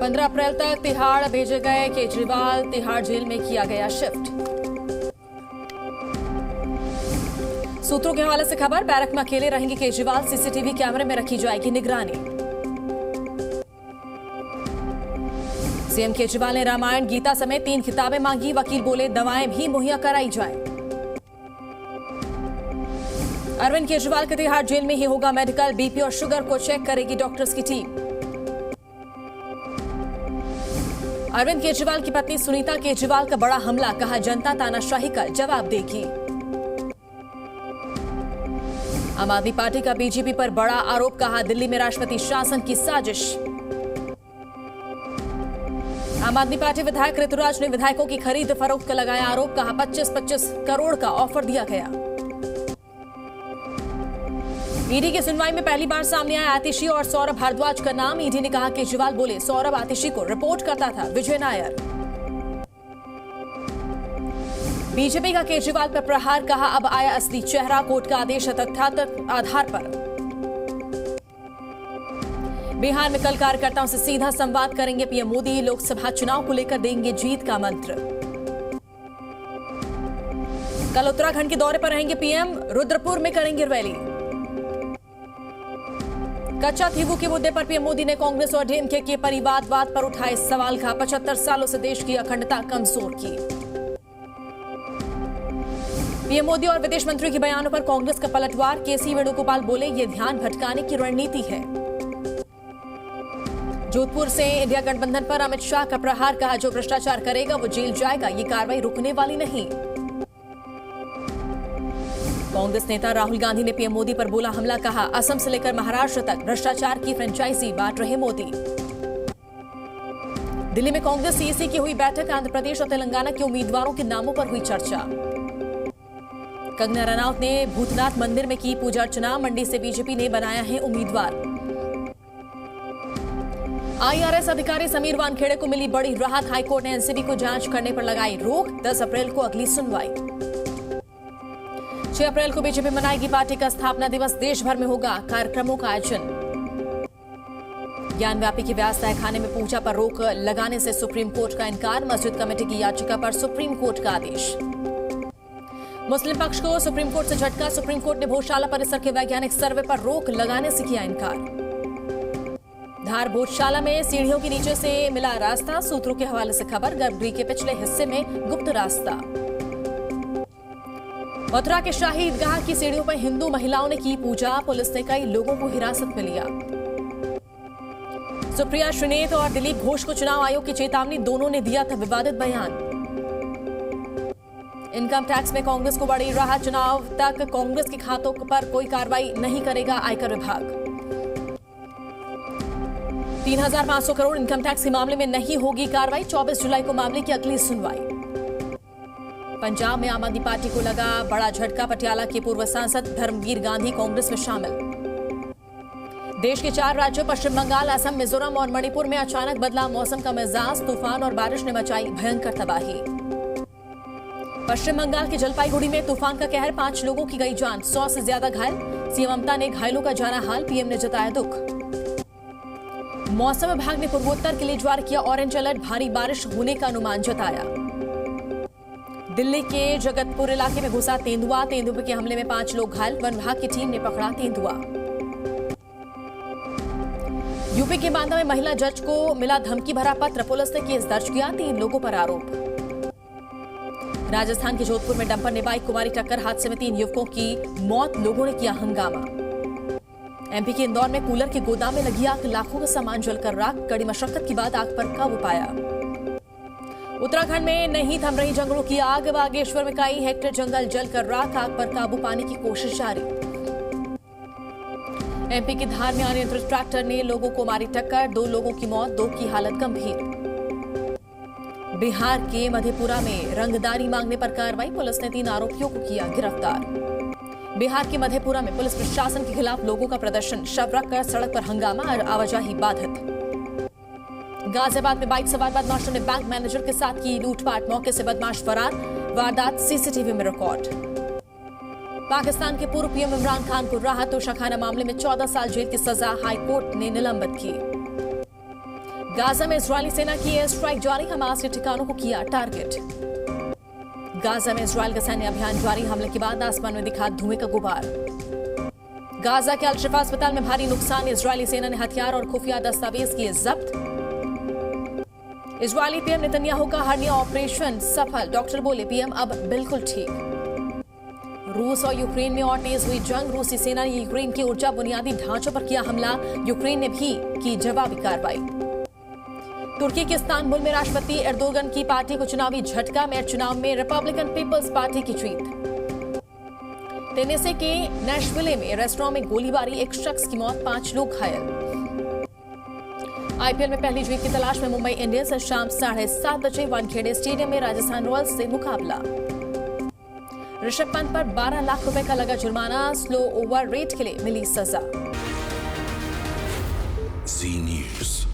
15 अप्रैल तक तिहाड़ भेजे गए केजरीवाल, तिहाड़ जेल में किया गया शिफ्ट। सूत्रों के हवाले से खबर, बैरक में अकेले रहेंगे केजरीवाल, सीसीटीवी कैमरे में रखी जाएगी निगरानी। सीएम केजरीवाल ने रामायण, गीता समेत 3 किताबें मांगी, वकील बोले दवाएं भी मुहैया कराई जाए। अरविंद केजरीवाल के तिहाड़ जेल में ही होगा मेडिकल, बीपी और शुगर को चेक करेगी डॉक्टर्स की टीम। अरविंद केजरीवाल की पत्नी सुनीता केजरीवाल का बड़ा हमला, कहा जनता तानाशाही का जवाब देगी। आम आदमी पार्टी का बीजेपी पर बड़ा आरोप, कहा दिल्ली में राष्ट्रपति शासन की साजिश। आम आदमी पार्टी विधायक ऋतुराज ने विधायकों की खरीद फरोख्त का लगाया आरोप, कहा 25-25 करोड़ का ऑफर दिया गया। ईडी की सुनवाई में पहली बार सामने आया आतिशी और सौरभ भारद्वाज का नाम। ईडी ने कहा केजरीवाल बोले सौरभ आतिशी को रिपोर्ट करता था विजय नायर। बीजेपी का केजरीवाल पर प्रहार, कहा अब आया असली चेहरा, कोर्ट का आदेश तथ्यात्मक आधार पर। बिहार में कल कार्यकर्ताओं से सीधा संवाद करेंगे पीएम मोदी, लोकसभा चुनाव को लेकर देंगे जीत का मंत्र। कल उत्तराखंड के दौरे पर रहेंगे पीएम, रुद्रपुर में करेंगे रैली। कच्चा थीवू के मुद्दे पर पीएम मोदी ने कांग्रेस और डीएमके के परिवारवाद पर उठाए सवाल, का 75 सालों से देश की अखंडता कमजोर की। पीएम मोदी और विदेश मंत्री के बयानों पर कांग्रेस का पलटवार, केसी वेणुगोपाल बोले ये ध्यान भटकाने की रणनीति है। जोधपुर से इंडिया गठबंधन पर अमित शाह का प्रहार, कहा जो भ्रष्टाचार करेगा वो जेल जाएगा, ये कार्रवाई रुकने वाली नहीं। कांग्रेस नेता राहुल गांधी ने पीएम मोदी पर बोला हमला, कहा असम से लेकर महाराष्ट्र तक भ्रष्टाचार की फ्रेंचाइजी बांट रहे मोदी। दिल्ली में कांग्रेस सीएसी की हुई बैठक, आंध्र प्रदेश और तेलंगाना के उम्मीदवारों के नामों पर हुई चर्चा। कंगना रनौत ने भूतनाथ मंदिर में की पूजा अर्चना, मंडी से बीजेपी ने बनाया है उम्मीदवार। आईआरएस अधिकारी समीर वानखेड़े को मिली बड़ी राहत, हाईकोर्ट ने एनसीबी को जांच करने पर लगाई रोक, 10 अप्रैल को अगली सुनवाई। 6 अप्रैल को बीजेपी मनाएगी पार्टी का स्थापना दिवस, देश भर में होगा कार्यक्रमों का आयोजन। ज्ञानव्यापी के व्यास तहखाने में पूजा पर रोक लगाने से सुप्रीम कोर्ट का इनकार, मस्जिद कमेटी की याचिका पर सुप्रीम कोर्ट का आदेश। मुस्लिम पक्ष को सुप्रीम कोर्ट से झटका, सुप्रीम कोर्ट ने भोजशाला परिसर के वैज्ञानिक सर्वे पर रोक लगाने से किया इनकार। धार भोजशाला में सीढ़ियों के नीचे से मिला रास्ता, सूत्रों के हवाले से खबर, गर्भगृह के पिछले हिस्से में गुप्त रास्ता। मथुरा के शाही ईदगाह की सीढ़ियों पर हिंदू महिलाओं ने की पूजा, पुलिस ने कई लोगों को हिरासत में लिया। सुप्रिया श्रीनेत और दिलीप घोष को चुनाव आयोग की चेतावनी, दोनों ने दिया था विवादित बयान। इनकम टैक्स में कांग्रेस को बड़ी राहत, चुनाव तक कांग्रेस के खातों पर कोई कार्रवाई नहीं करेगा आयकर विभाग। 3500 करोड़ इनकम टैक्स के मामले में नहीं होगी कार्रवाई, 24 जुलाई को मामले की अगली सुनवाई। पंजाब में आम आदमी पार्टी को लगा बड़ा झटका, पटियाला के पूर्व सांसद धर्मवीर गांधी कांग्रेस में शामिल। देश के 4 राज्यों पश्चिम बंगाल, असम, मिजोरम और मणिपुर में अचानक बदला मौसम का मिजाज, तूफान और बारिश ने मचाई भयंकर तबाही। पश्चिम बंगाल के जलपाईगुड़ी में तूफान का कहर, 5 लोगों की गई जान, 100 से ज्यादा घायल। सीएम ममता ने घायलों का जाना हाल, पीएम ने जताया दुख। मौसम विभाग ने पूर्वोत्तर के लिए जारी किया ऑरेंज अलर्ट, भारी बारिश होने का अनुमान जताया। दिल्ली के जगतपुर इलाके में घुसा तेंदुआ, तेंदुए के हमले में 5 लोग घायल, वन विभाग की टीम ने पकड़ा तेंदुआ। यूपी के बांदा में महिला जज को मिला धमकी भरा पत्र, पुलिस ने केस दर्ज किया, 3 लोगों पर आरोप। राजस्थान के जोधपुर में डंपर ने बाइक को मारी टक्कर, हादसे में 3 युवकों की मौत, लोगों ने किया हंगामा। एमपी के इंदौर में कूलर के गोदाम में लगी आग, लाखों का सामान जलकर राख, कड़ी मशक्कत के बाद आग पर काबू पाया। उत्तराखंड में नहीं थम रही जंगलों की आग, बागेश्वर में कई हेक्टेयर जंगल जलकर राख, आग पर काबू पाने की कोशिश जारी। एमपी के धार में अनियंत्रित ट्रैक्टर ने लोगों को मारी टक्कर, 2 लोगों की मौत, 2 की हालत गंभीर। बिहार के मधेपुरा में रंगदारी मांगने पर कार्रवाई, पुलिस ने 3 आरोपियों को किया गिरफ्तार। बिहार के मधेपुरा में पुलिस प्रशासन के खिलाफ लोगों का प्रदर्शन, शव रखकर सड़क पर हंगामा और आवाजाही बाधित। गाजियाबाद में बाइक सवार बदमाशों ने बैंक मैनेजर के साथ की लूटपाट, मौके से बदमाश फरार, वारदात सीसीटीवी में रिकॉर्ड। पाकिस्तान के पूर्व पीएम इमरान खान को राहत, तोशाखाना मामले में 14 साल जेल की सजा हाईकोर्ट ने निलंबित की। गाजा में इजरायली सेना की एयर स्ट्राइक जारी, हमास के ठिकानों को किया टारगेट। गाजा में इजरायल का सैन्य अभियान जारी, हमले के बाद आसमान में दिखा धुएं का गुबार। गाजा के अल-शिफा अस्पताल में भारी नुकसान, इजरायली सेना ने हथियार और खुफिया दस्तावेज किए जब्त। इजरायली पीएम नेतन्याहू का हर्निया ऑपरेशन सफल, डॉक्टर बोले पीएम अब बिल्कुल ठीक। रूस और यूक्रेन में और तेज हुई जंग, रूसी सेना ने यूक्रेन की ऊर्जा बुनियादी ढांचों पर किया हमला, यूक्रेन ने भी की जवाबी कार्रवाई। तुर्की के इस्तांबुल में राष्ट्रपति एर्दोगन की पार्टी को चुनावी झटका, मेयर चुनाव में रिपब्लिकन पीपल्स पार्टी की जीत। टेनेसी के नैशविले में रेस्टोरेंट में गोलीबारी, एक शख्स की मौत, 5 लोग घायल। आईपीएल में पहली जीत की तलाश में मुंबई इंडियंस शाम 7:30 बजे वानखेड़े स्टेडियम में राजस्थान रॉयल्स से मुकाबला। ऋषभ पंत पर 12 लाख रुपए का लगा जुर्माना, स्लो ओवर रेट के लिए मिली सजा। जी न्यूज़।